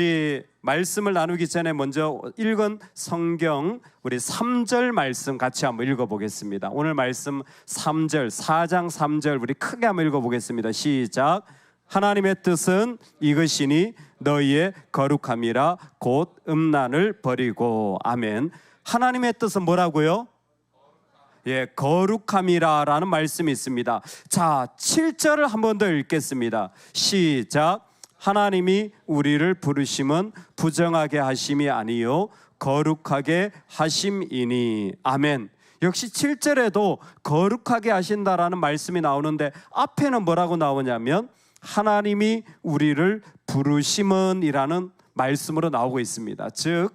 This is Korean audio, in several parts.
이 말씀을 나누기 전에 먼저 읽은 성경 우리 3절 말씀 같이 한번 읽어보겠습니다. 오늘 말씀 3절, 4장 3절 우리 크게 한번 읽어보겠습니다. 시작. 하나님의 뜻은 이것이니 너희의 거룩함이라 곧 음란을 버리고. 아멘. 하나님의 뜻은 뭐라고요? 예, 거룩함이라 라는 말씀이 있습니다. 자, 7절을 한 번 더 읽겠습니다. 시작. 하나님이 우리를 부르심은 부정하게 하심이 아니요 거룩하게 하심이니. 아멘. 역시 7절에도 거룩하게 하신다라는 말씀이 나오는데 앞에는 뭐라고 나오냐면 하나님이 우리를 부르심은 이라는 말씀으로 나오고 있습니다. 즉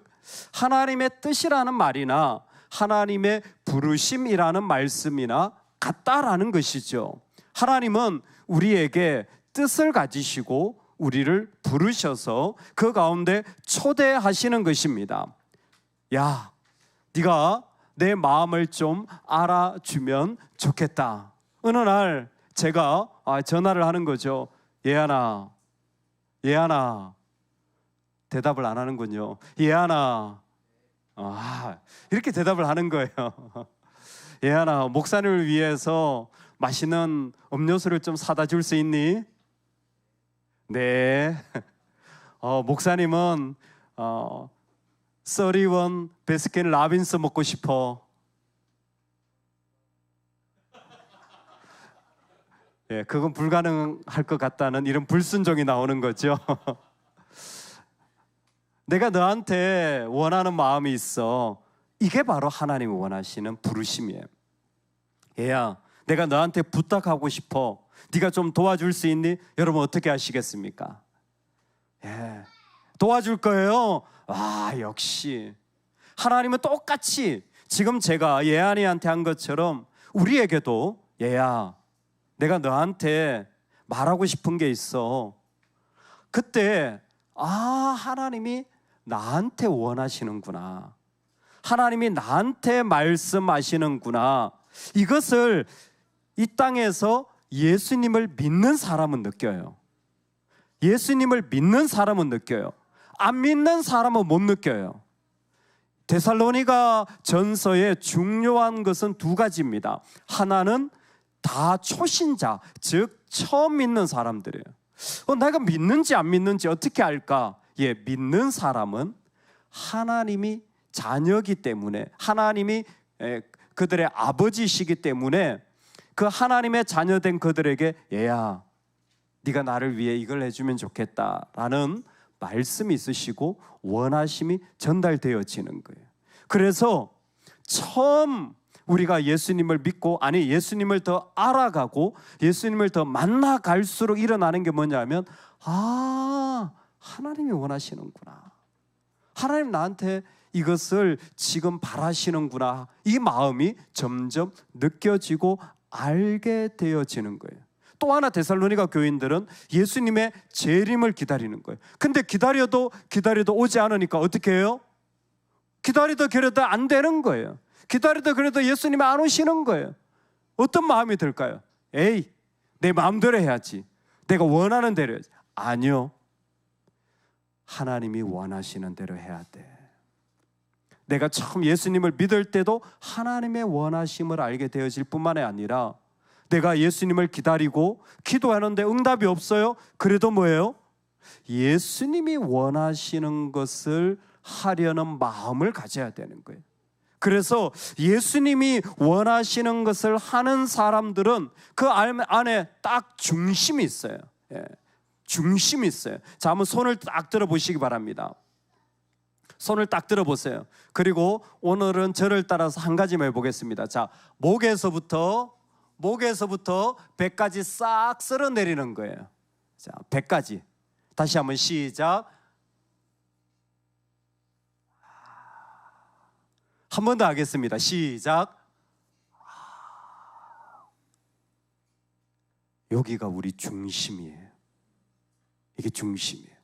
하나님의 뜻이라는 말이나 하나님의 부르심이라는 말씀이나 같다라는 것이죠. 하나님은 우리에게 뜻을 가지시고 우리를 부르셔서 그 가운데 초대하시는 것입니다. 야, 네가 내 마음을 좀 알아주면 좋겠다. 어느 날 제가 전화를 하는 거죠. 예안아, 예안아. 대답을 안 하는군요. 예안아. 이렇게 대답을 하는 거예요. 예안아, 목사님을 위해서 맛있는 음료수를 좀 사다 줄 수 있니? 네. 목사님은 31 베스킨 라빈스 먹고 싶어. 예, 그건 불가능할 것 같다는 이런 불순종이 나오는 거죠. 내가 너한테 원하는 마음이 있어. 이게 바로 하나님이 원하시는 부르심이에요. 얘야, 내가 너한테 부탁하고 싶어. 네가 좀 도와줄 수 있니? 여러분 어떻게 하시겠습니까? 예, 도와줄 거예요. 역시 하나님은 똑같이 지금 제가 예안이한테 한 것처럼 우리에게도 얘야, 내가 너한테 말하고 싶은 게 있어. 그때 하나님이 나한테 원하시는구나. 하나님이 나한테 말씀하시는구나. 이것을 이 땅에서 예수님을 믿는 사람은 느껴요. 예수님을 믿는 사람은 느껴요. 안 믿는 사람은 못 느껴요. 데살로니가 전서의 중요한 것은 두 가지입니다. 하나는 다 초신자, 즉 처음 믿는 사람들이에요. 내가 믿는지 안 믿는지 어떻게 알까? 예, 믿는 사람은 하나님이 자녀이기 때문에, 하나님이 그들의 아버지시기 때문에 그 하나님의 자녀된 그들에게 얘야, 네가 나를 위해 이걸 해주면 좋겠다라는 말씀이 있으시고 원하심이 전달되어지는 거예요. 그래서 처음 우리가 예수님을 믿고, 예수님을 더 알아가고 예수님을 더 만나갈수록 일어나는 게 뭐냐면 하나님이 원하시는구나. 하나님 나한테 이것을 지금 바라시는구나. 이 마음이 점점 느껴지고 알게 되어지는 거예요. 또 하나 데살로니가 교인들은 예수님의 재림을 기다리는 거예요. 근데 기다려도 오지 않으니까 어떻게 해요? 기다리도 안 되는 거예요. 기다리도 그래도 예수님이 안 오시는 거예요. 어떤 마음이 들까요? 에이, 내 마음대로 해야지. 내가 원하는 대로 해야지. 아니요. 하나님이 원하시는 대로 해야 돼. 내가 처음 예수님을 믿을 때도 하나님의 원하심을 알게 되어질 뿐만 아니라 내가 예수님을 기다리고 기도하는데 응답이 없어요? 그래도 뭐예요? 예수님이 원하시는 것을 하려는 마음을 가져야 되는 거예요. 그래서 예수님이 원하시는 것을 하는 사람들은 그 안에 딱 중심이 있어요. 예, 중심이 있어요. 자, 한번 손을 딱 들어보시기 바랍니다. 손을 딱 들어보세요. 그리고 오늘은 저를 따라서 한 가지만 해보겠습니다. 자, 목에서부터 배까지 싹 쓸어내리는 거예요. 자, 배까지. 다시 한번 시작. 한 번 더 하겠습니다. 시작. 여기가 우리 중심이에요. 이게 중심이에요.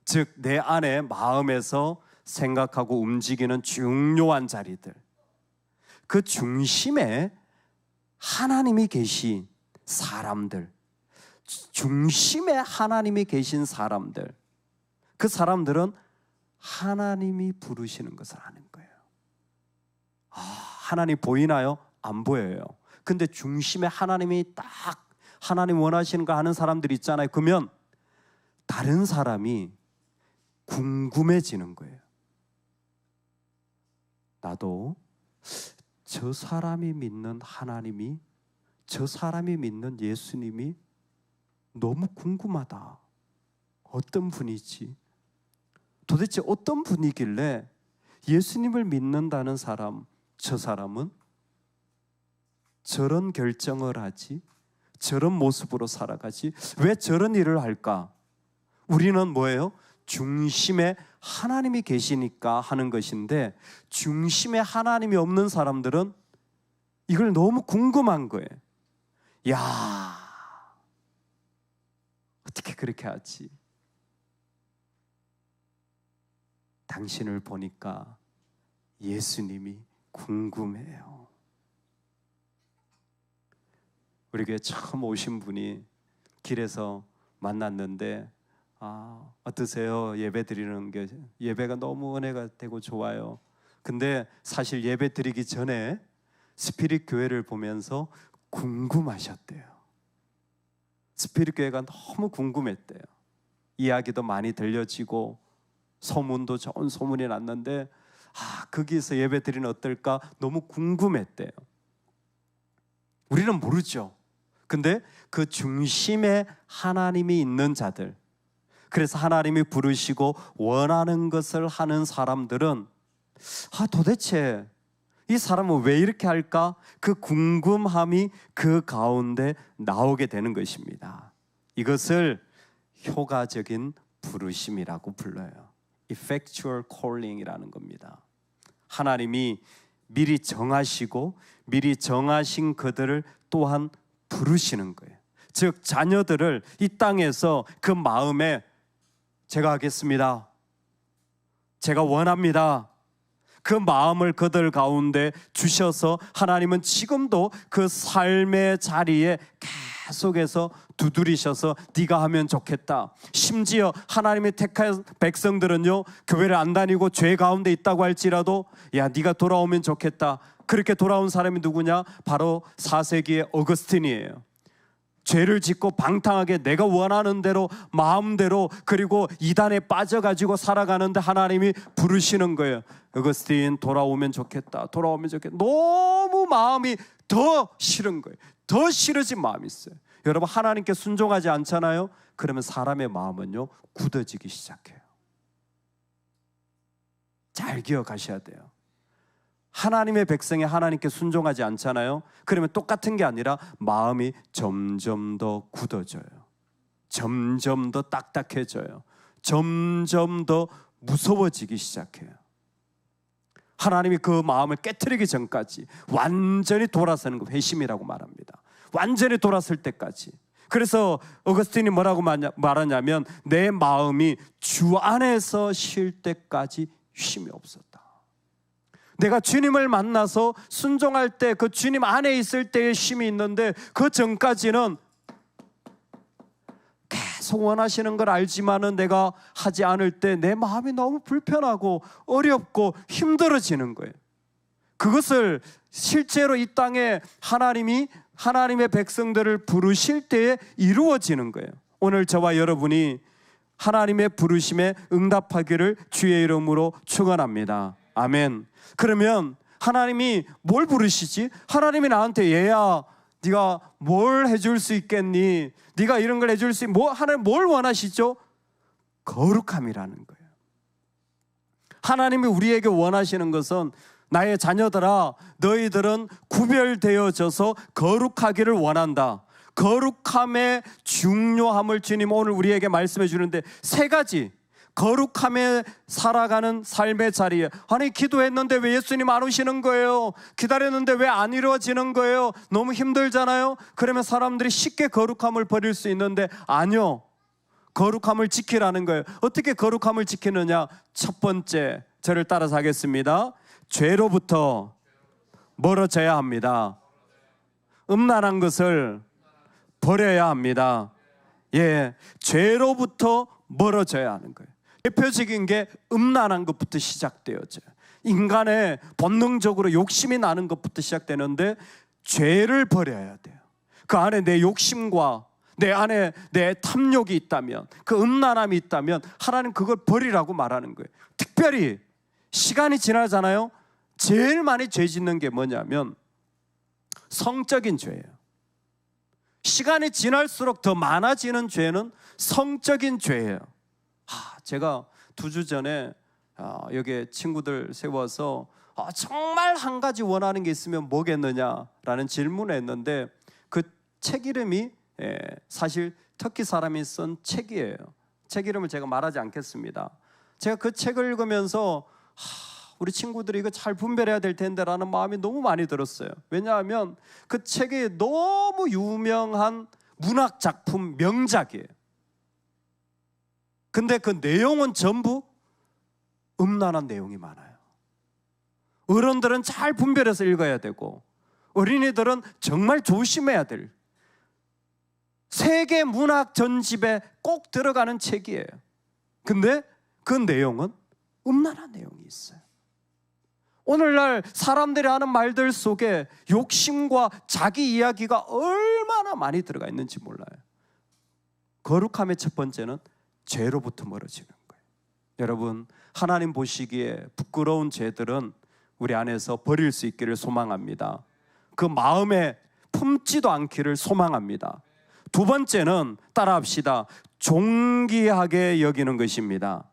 즉 내 안에 마음에서 생각하고 움직이는 중요한 자리들, 그 중심에 하나님이 계신 사람들, 중심에 하나님이 계신 사람들, 그 사람들은 하나님이 부르시는 것을 아는 거예요. 하나님 보이나요? 안 보여요. 근데 중심에 하나님이 딱 하나님 원하시는 거 하는 사람들이 있잖아요. 그러면 다른 사람이 궁금해지는 거예요. 나도 저 사람이 믿는 하나님이, 저 사람이 믿는 예수님이 너무 궁금하다. 어떤 분이지? 도대체 어떤 분이길래 예수님을 믿는다는 사람, 저 사람은 저런 결정을 하지? 저런 모습으로 살아가지? 왜 저런 일을 할까? 우리는 뭐예요? 중심에 하나님이 계시니까 하는 것인데, 중심에 하나님이 없는 사람들은 이걸 너무 궁금한 거예요. 야, 어떻게 그렇게 하지? 당신을 보니까 예수님이 궁금해요. 우리 교회 처음 오신 분이 길에서 만났는데, 어떠세요? 예배 드리는 게, 예배가 너무 은혜가 되고 좋아요. 근데 사실 예배 드리기 전에 스피릿 교회를 보면서 궁금하셨대요. 스피릿 교회가 너무 궁금했대요. 이야기도 많이 들려지고 소문도 좋은 소문이 났는데, 거기서 예배 드리는 어떨까 너무 궁금했대요. 우리는 모르죠. 근데 그 중심에 하나님이 있는 자들, 그래서 하나님이 부르시고 원하는 것을 하는 사람들은 도대체 이 사람은 왜 이렇게 할까? 그 궁금함이 그 가운데 나오게 되는 것입니다. 이것을 효과적인 부르심이라고 불러요. Effectual calling이라는 겁니다. 하나님이 미리 정하시고 미리 정하신 그들을 또한 부르시는 거예요. 즉 자녀들을 이 땅에서 그 마음에 제가 하겠습니다, 제가 원합니다, 그 마음을 그들 가운데 주셔서 하나님은 지금도 그 삶의 자리에 계속해서 두드리셔서 네가 하면 좋겠다. 심지어 하나님의 택한 백성들은요, 교회를 안 다니고 죄 가운데 있다고 할지라도 야, 네가 돌아오면 좋겠다. 그렇게 돌아온 사람이 누구냐? 바로 4세기의 어거스틴이에요. 죄를 짓고 방탕하게 내가 원하는 대로 마음대로, 그리고 이단에 빠져가지고 살아가는데 하나님이 부르시는 거예요. 어거스틴 돌아오면 좋겠다, 돌아오면 좋겠다. 너무 마음이 더 싫은 거예요. 더 싫어진 마음이 있어요. 여러분, 하나님께 순종하지 않잖아요? 그러면 사람의 마음은요 굳어지기 시작해요. 잘 기억하셔야 돼요. 하나님의 백성이 하나님께 순종하지 않잖아요? 그러면 똑같은 게 아니라 마음이 점점 더 굳어져요. 점점 더 딱딱해져요. 점점 더 무서워지기 시작해요. 하나님이 그 마음을 깨트리기 전까지 완전히 돌아서는 거 회심이라고 말합니다. 완전히 돌아설 때까지. 그래서 어거스틴이 뭐라고 말하냐면 내 마음이 주 안에서 쉴 때까지 쉼이 없었다. 내가 주님을 만나서 순종할 때, 그 주님 안에 있을 때의 쉼이 있는데 그 전까지는 계속 원하시는 걸 알지만은 내가 하지 않을 때 내 마음이 너무 불편하고 어렵고 힘들어지는 거예요. 그것을 실제로 이 땅에 하나님이 하나님의 백성들을 부르실 때에 이루어지는 거예요. 오늘 저와 여러분이 하나님의 부르심에 응답하기를 주의 이름으로 축원합니다. 아멘. 그러면 하나님이 뭘 부르시지? 하나님이 나한테 얘야, 네가 뭘 해줄 수 있겠니? 네가 이런 걸 해줄 수 있니? 하나님 뭘 원하시죠? 거룩함이라는 거예요. 하나님이 우리에게 원하시는 것은 나의 자녀들아, 너희들은 구별되어져서 거룩하기를 원한다. 거룩함의 중요함을 주님 오늘 우리에게 말씀해 주는데, 세 가지 거룩함에 살아가는 삶의 자리에, 아니 기도했는데 왜 예수님 안 오시는 거예요? 기다렸는데 왜 안 이루어지는 거예요? 너무 힘들잖아요. 그러면 사람들이 쉽게 거룩함을 버릴 수 있는데, 아니요, 거룩함을 지키라는 거예요. 어떻게 거룩함을 지키느냐? 첫 번째, 저를 따라서 하겠습니다. 죄로부터 멀어져야 합니다. 음란한 것을 버려야 합니다. 죄로부터 멀어져야 하는 거예요. 대표적인 게 음란한 것부터 시작되어져요. 인간의 본능적으로 욕심이 나는 것부터 시작되는데 죄를 버려야 돼요. 그 안에 내 욕심과 내 안에 내 탐욕이 있다면, 그 음란함이 있다면 하나님 그걸 버리라고 말하는 거예요. 특별히 시간이 지나잖아요. 제일 많이 죄 짓는 게 뭐냐면 성적인 죄예요. 시간이 지날수록 더 많아지는 죄는 성적인 죄예요. 제가 2주 전에 여기 친구들 세워서 정말 한 가지 원하는 게 있으면 뭐겠느냐라는 질문을 했는데, 그 책 이름이 사실 터키 사람이 쓴 책이에요. 책 이름을 제가 말하지 않겠습니다. 제가 그 책을 읽으면서 우리 친구들이 이거 잘 분별해야 될 텐데 라는 마음이 너무 많이 들었어요. 왜냐하면 그 책이 너무 유명한 문학 작품, 명작이에요. 근데 그 내용은 전부 음란한 내용이 많아요. 어른들은 잘 분별해서 읽어야 되고 어린이들은 정말 조심해야 될 세계 문학 전집에 꼭 들어가는 책이에요. 근데 그 내용은 음란한 내용이 있어요. 오늘날 사람들이 하는 말들 속에 욕심과 자기 이야기가 얼마나 많이 들어가 있는지 몰라요. 거룩함의 첫 번째는 죄로부터 멀어지는 거예요. 여러분, 하나님 보시기에 부끄러운 죄들은 우리 안에서 버릴 수 있기를 소망합니다. 그 마음에 품지도 않기를 소망합니다. 두 번째는 따라합시다. 존귀하게 여기는 것입니다.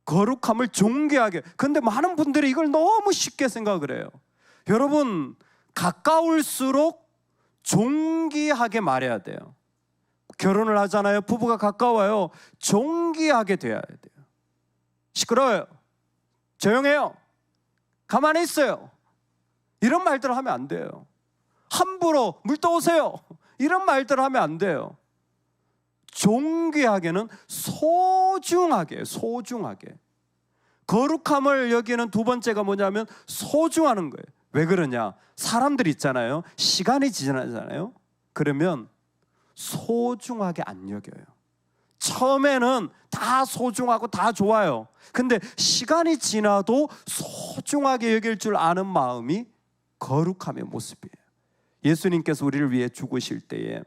거룩함을 존귀하게. 근데 많은 분들이 이걸 너무 쉽게 생각을 해요. 여러분, 가까울수록 존귀하게 말해야 돼요. 결혼을 하잖아요. 부부가 가까워요. 존귀하게 돼야 돼요. 시끄러워요. 조용해요. 가만히 있어요. 이런 말들 하면 안 돼요. 함부로 물 떠오세요. 이런 말들 하면 안 돼요. 존귀하게는 소중하게, 소중하게. 거룩함을 여기는 두 번째가 뭐냐면 소중하는 거예요. 왜 그러냐? 사람들이 있잖아요. 시간이 지나잖아요. 그러면 소중하게 안 여겨요. 처음에는 다 소중하고 다 좋아요. 근데 시간이 지나도 소중하게 여길 줄 아는 마음이 거룩함의 모습이에요. 예수님께서 우리를 위해 죽으실 때에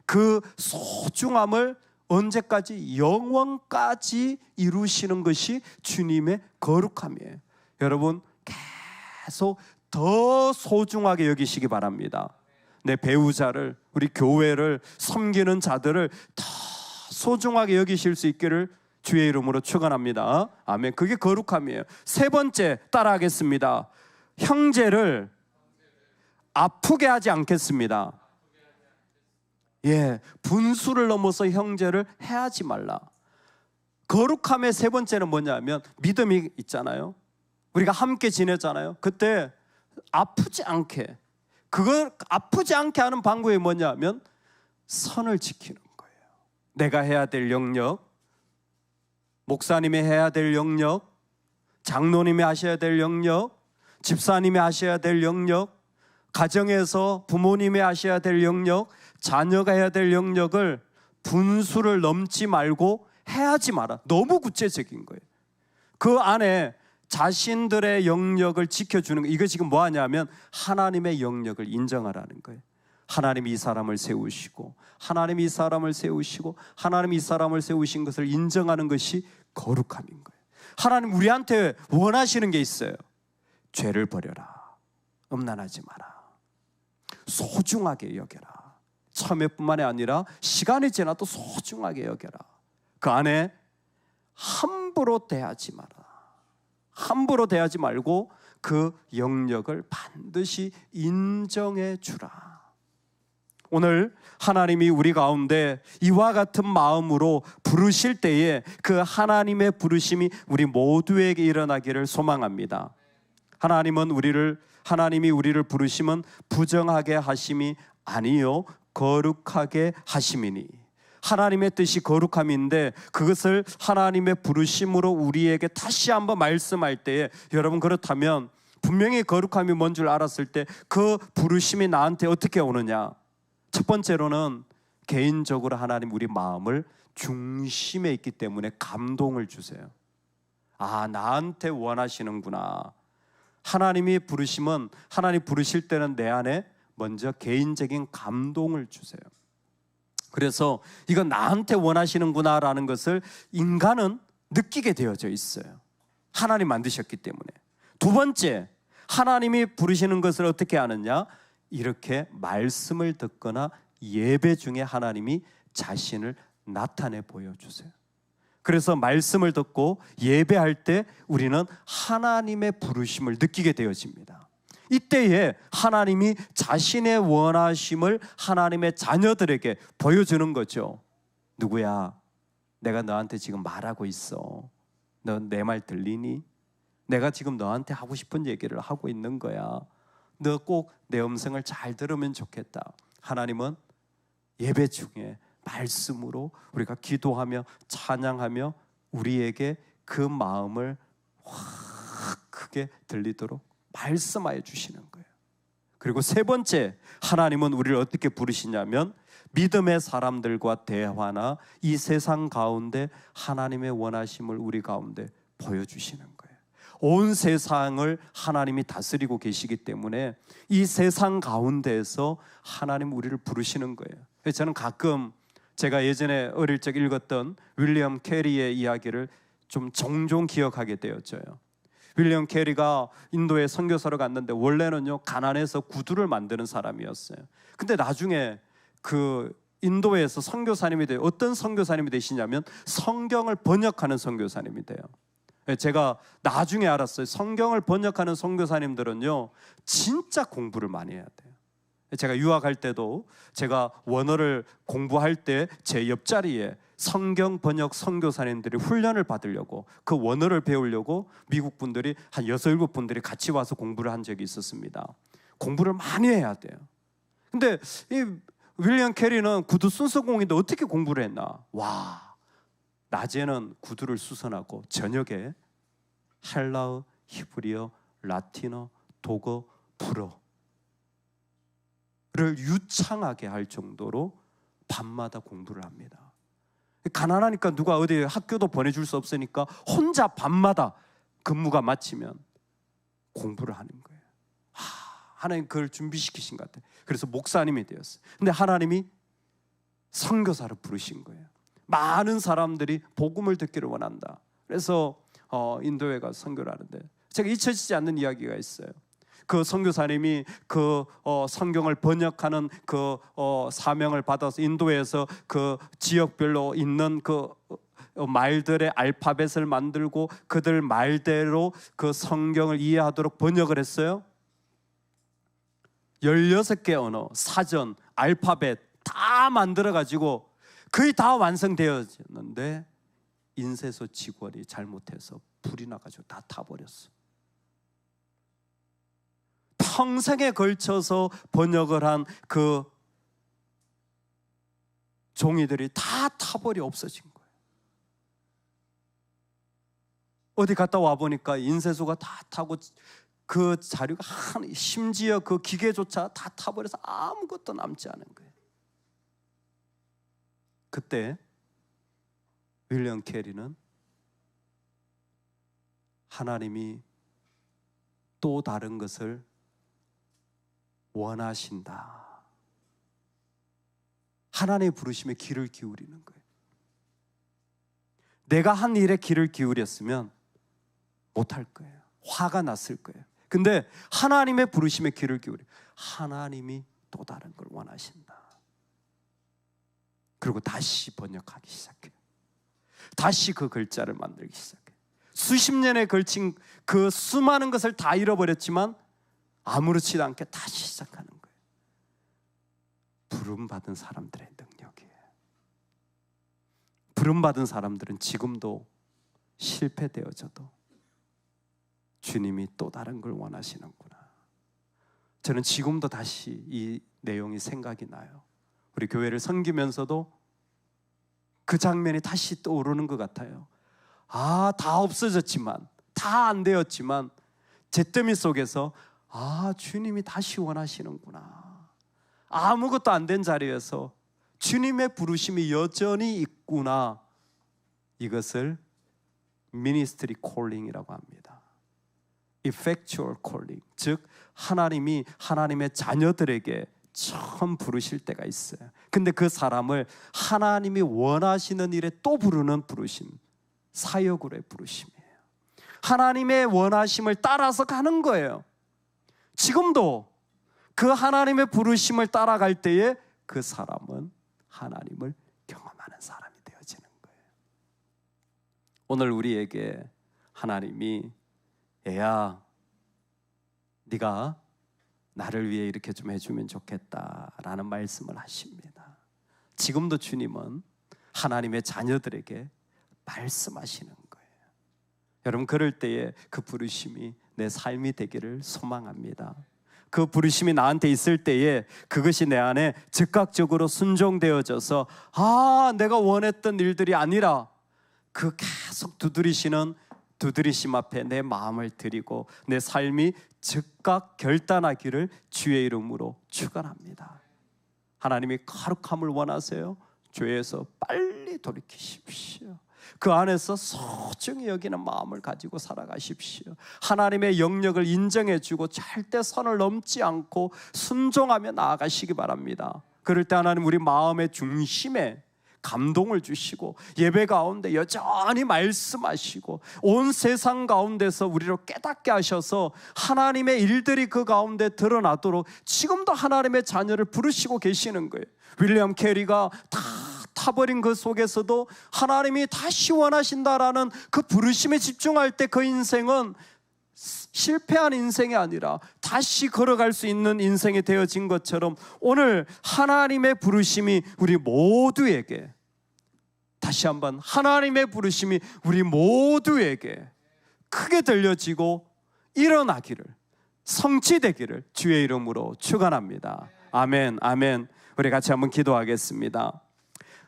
그 소중함을 언제까지? 영원까지 이루시는 것이 주님의 거룩함이에요. 여러분, 계속 더 소중하게 여기시기 바랍니다. 내 배우자를, 우리 교회를, 섬기는 자들을 더 소중하게 여기실 수 있기를 주의 이름으로 축원합니다. 아멘. 그게 거룩함이에요. 세 번째, 따라하겠습니다. 형제를 아프게 하지 않겠습니다. 분수를 넘어서 형제를 해하지 말라. 거룩함의 세 번째는 뭐냐면 믿음이 있잖아요. 우리가 함께 지내잖아요. 그때 아프지 않게, 그걸 아프지 않게 하는 방법이 뭐냐면 선을 지키는 거예요. 내가 해야 될 영역, 목사님이 해야 될 영역, 장로님이 하셔야 될 영역, 집사님이 하셔야 될 영역, 가정에서 부모님이 하셔야 될 영역, 자녀가 해야 될 영역을 분수를 넘지 말고 해야지 마라. 너무 구체적인 거예요. 그 안에 자신들의 영역을 지켜주는 거. 이거 지금 뭐 하냐면 하나님의 영역을 인정하라는 거예요. 하나님이 이 사람을 세우시고, 하나님이 이 사람을 세우시고, 하나님이 이 사람을 세우신 것을 인정하는 것이 거룩함인 거예요. 하나님 우리한테 원하시는 게 있어요. 죄를 버려라. 음란하지 마라. 소중하게 여겨라. 처음에뿐만이 아니라 시간이 지나도 소중하게 여겨라. 그 안에 함부로 대하지 마라. 함부로 대하지 말고 그 영역을 반드시 인정해 주라. 오늘 하나님이 우리 가운데 이와 같은 마음으로 부르실 때에 그 하나님의 부르심이 우리 모두에게 일어나기를 소망합니다. 하나님이 우리를 부르심은 부정하게 하심이 아니요 거룩하게 하심이니. 하나님의 뜻이 거룩함인데 그것을 하나님의 부르심으로 우리에게 다시 한번 말씀할 때에, 여러분 그렇다면 분명히 거룩함이 뭔 줄 알았을 때 그 부르심이 나한테 어떻게 오느냐? 첫 번째로는 개인적으로 하나님 우리 마음을 중심에 있기 때문에 감동을 주세요. 아, 나한테 원하시는구나. 하나님이 부르시면, 하나님 부르실 때는 내 안에 먼저 개인적인 감동을 주세요. 그래서 이건 나한테 원하시는구나 라는 것을 인간은 느끼게 되어져 있어요. 하나님 만드셨기 때문에. 두 번째, 하나님이 부르시는 것을 어떻게 아느냐? 이렇게 말씀을 듣거나 예배 중에 하나님이 자신을 나타내 보여주세요. 그래서 말씀을 듣고 예배할 때 우리는 하나님의 부르심을 느끼게 되어집니다. 이때에 하나님이 자신의 원하심을 하나님의 자녀들에게 보여주는 거죠. 누구야? 내가 너한테 지금 말하고 있어. 너 내 말 들리니? 내가 지금 너한테 하고 싶은 얘기를 하고 있는 거야. 너 꼭 내 음성을 잘 들으면 좋겠다. 하나님은 예배 중에 말씀으로 우리가 기도하며 찬양하며 우리에게 그 마음을 확 크게 들리도록 말씀하여 주시는 거예요. 그리고 세 번째, 하나님은 우리를 어떻게 부르시냐면 믿음의 사람들과 대화나 이 세상 가운데 하나님의 원하심을 우리 가운데 보여주시는 거예요. 온 세상을 하나님이 다스리고 계시기 때문에 이 세상 가운데에서 하나님 우리를 부르시는 거예요. 그래서 저는 가끔 제가 예전에 어릴 적 읽었던 윌리엄 캐리의 이야기를 좀 종종 기억하게 되었어요. 윌리엄 캐리가 인도에 선교사로 갔는데 원래는요 가난해서 구두를 만드는 사람이었어요. 근데 나중에 그 인도에서 선교사님이 돼요. 어떤 선교사님이 되시냐면 성경을 번역하는 선교사님이 돼요. 제가 나중에 알았어요. 성경을 번역하는 선교사님들은요 진짜 공부를 많이 해야 돼요. 제가 유학할 때도 제가 원어를 공부할 때 제 옆자리에 성경 번역 선교사님들이 훈련을 받으려고 그 원어를 배우려고 미국 분들이 한 6, 7분들이 같이 와서 공부를 한 적이 있었습니다. 공부를 많이 해야 돼요. 근데 이 윌리엄 캐리는 구두 순서공인데 어떻게 공부를 했나? 와, 낮에는 구두를 수선하고 저녁에 헬라어, 히브리어, 라틴어, 독어, 불어를 유창하게 할 정도로 밤마다 공부를 합니다. 가난하니까 누가 어디 학교도 보내줄 수 없으니까 혼자 밤마다 근무가 마치면 공부를 하는 거예요. 하나님 그걸 준비시키신 것 같아요. 그래서 목사님이 되었어요. 근데 하나님이 선교사를 부르신 거예요. 많은 사람들이 복음을 듣기를 원한다. 그래서 인도에 가서 선교를 하는데 제가 잊혀지지 않는 이야기가 있어요. 그 선교사님이 그 성경을 번역하는 그 사명을 받아서 인도에서 그 지역별로 있는 그 말들의 알파벳을 만들고 그들 말대로 그 성경을 이해하도록 번역을 했어요. 16개 언어, 사전, 알파벳 다 만들어가지고 거의 다 완성되었는데 인쇄소 직원이 잘못해서 불이 나가지고 다 타버렸어. 평생에 걸쳐서 번역을 한 그 종이들이 다 타버려 없어진 거예요. 어디 갔다 와 보니까 인쇄소가 다 타고 그 자료가 심지어 그 기계조차 다 타버려서 아무것도 남지 않은 거예요. 그때 윌리엄 캐리는 하나님이 또 다른 것을 원하신다. 하나님의 부르심에 귀를 기울이는 거예요. 내가 한 일에 귀를 기울였으면 못할 거예요. 화가 났을 거예요. 근데 하나님의 부르심에 귀를 기울여 하나님이 또 다른 걸 원하신다. 그리고 다시 번역하기 시작해요. 다시 그 글자를 만들기 시작해요. 수십 년에 걸친 그 수많은 것을 다 잃어버렸지만 아무렇지도 않게 다시 시작하는 거예요. 부름받은 사람들의 능력이에요. 부름받은 사람들은 지금도 실패되어져도 주님이 또 다른 걸 원하시는구나. 저는 지금도 다시 이 내용이 생각이 나요. 우리 교회를 섬기면서도 그 장면이 다시 떠오르는 것 같아요. 다 없어졌지만, 다 안 되었지만 잿더미 속에서 주님이 다시 원하시는구나. 아무것도 안 된 자리에서 주님의 부르심이 여전히 있구나. 이것을 미니스트리 콜링이라고 합니다. effectual calling, 즉 하나님이 하나님의 자녀들에게 처음 부르실 때가 있어요. 근데 그 사람을 하나님이 원하시는 일에 또 부르는 부르심, 사역으로의 부르심이에요. 하나님의 원하심을 따라서 가는 거예요. 지금도 그 하나님의 부르심을 따라갈 때에 그 사람은 하나님을 경험하는 사람이 되어지는 거예요. 오늘 우리에게 하나님이 애야, 네가 나를 위해 이렇게 좀 해주면 좋겠다라는 말씀을 하십니다. 지금도 주님은 하나님의 자녀들에게 말씀하시는 거예요. 여러분, 그럴 때에 그 부르심이 내 삶이 되기를 소망합니다. 그 부르심이 나한테 있을 때에 그것이 내 안에 즉각적으로 순종되어져서 내가 원했던 일들이 아니라 그 계속 두드리심 앞에 내 마음을 드리고 내 삶이 즉각 결단하기를 주의 이름으로 축원합니다. 하나님이 거룩함을 원하세요? 죄에서 빨리 돌이키십시오. 그 안에서 소중히 여기는 마음을 가지고 살아가십시오. 하나님의 영역을 인정해주고 절대 선을 넘지 않고 순종하며 나아가시기 바랍니다. 그럴 때 하나님 우리 마음의 중심에 감동을 주시고 예배 가운데 여전히 말씀하시고 온 세상 가운데서 우리를 깨닫게 하셔서 하나님의 일들이 그 가운데 드러나도록 지금도 하나님의 자녀를 부르시고 계시는 거예요. 윌리엄 캐리가 다 타버린 그 속에서도 하나님이 다시 원하신다라는 그 부르심에 집중할 때 그 인생은 실패한 인생이 아니라 다시 걸어갈 수 있는 인생이 되어진 것처럼 오늘 하나님의 부르심이 우리 모두에게, 다시 한번 하나님의 부르심이 우리 모두에게 크게 들려지고 일어나기를, 성취되기를 주의 이름으로 축원합니다. 아멘, 아멘. 우리 같이 한번 기도하겠습니다.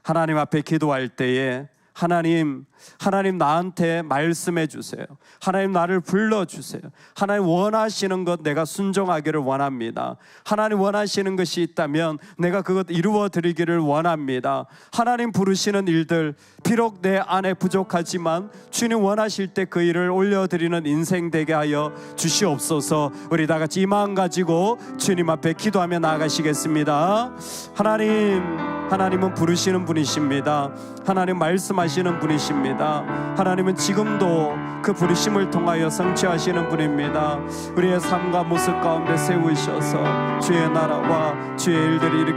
하나님 앞에 기도할 때에 하나님 나한테 말씀해 주세요. 하나님 나를 불러주세요. 하나님 원하시는 것 내가 순종하기를 원합니다. 하나님 원하시는 것이 있다면 내가 그것 이루어 드리기를 원합니다. 하나님 부르시는 일들 비록 내 안에 부족하지만 주님 원하실 때 그 일을 올려드리는 인생 되게 하여 주시옵소서. 우리 다 같이 이 마음 가지고 주님 앞에 기도하며 나아가시겠습니다. 하나님은 부르시는 분이십니다. 하나님 말씀하시는 분이십니다. 하나님은 지금도 그 부르심을 통하여 성취하시는 분입니다. 우리의 삶과 모습 가운데 세우셔서 주의 나라와 주의 일들이